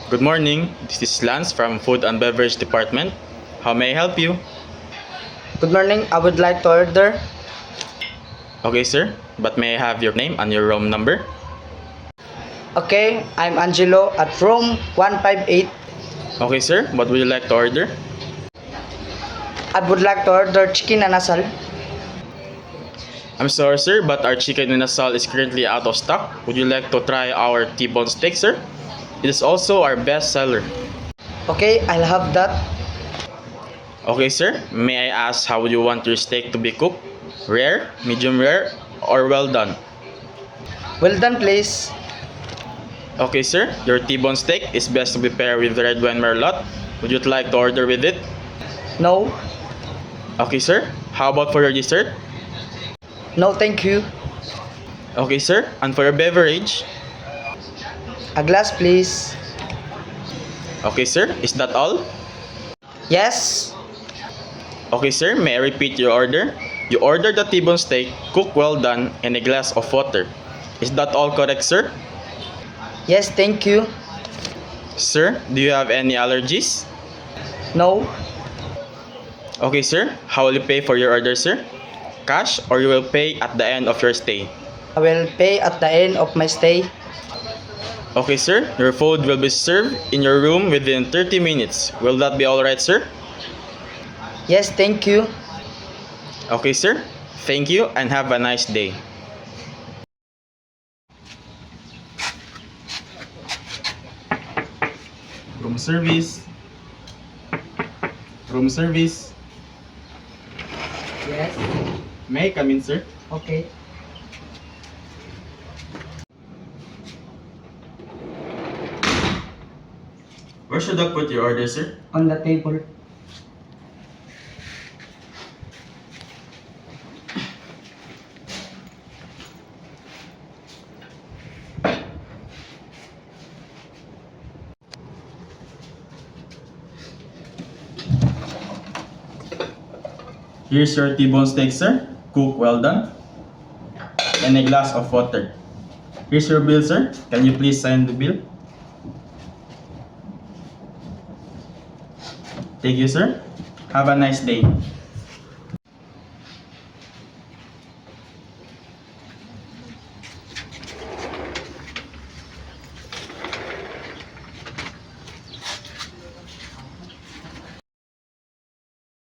Good morning. This is Lance from Food and Beverage Department. How may I help you? Good morning. I would like to order. Okay, sir. But may I have your name and your room number? Okay, I'm Angelo at room 158. Okay, sir. What would you like to order? I would like to order chicken and asal. I'm sorry, sir, but our chicken in asal is currently out of stock. Would you like to try our T-bone steak, sir? It is also our best seller. Okay, I'll have that. Okay, sir. May I ask how would you want your steak to be cooked? Rare, medium rare, or well done? Well done, please. Okay, sir. Your T-bone steak is best to be paired with red wine merlot. Would you like to order with it? No. Okay, sir. How about for your dessert? No, thank you. Okay, sir. And for your beverage? A glass, please. Okay, sir. Is that all? Yes. Okay, sir. May I repeat your order? You ordered the T-bone steak, cooked well done, and a glass of water. Is that all correct, sir? Yes, thank you. Sir, do you have any allergies? No. Okay, sir. How will you pay for your order, sir? Cash or you will pay at the end of your stay? I will pay at the end of my stay. Okay, sir. Your food will be served in your room within 30 minutes. Will that be alright, sir? Yes, thank you. Okay, sir. Thank you and have a nice day. Room service. Room service. Yes. May I come in, sir? Okay. Where should I put your order, sir? On the table. Here's your T-bone steak, sir. Cook well done. And a glass of water. Here's your bill, sir. Can you please sign the bill? Thank you, sir. Have a nice day.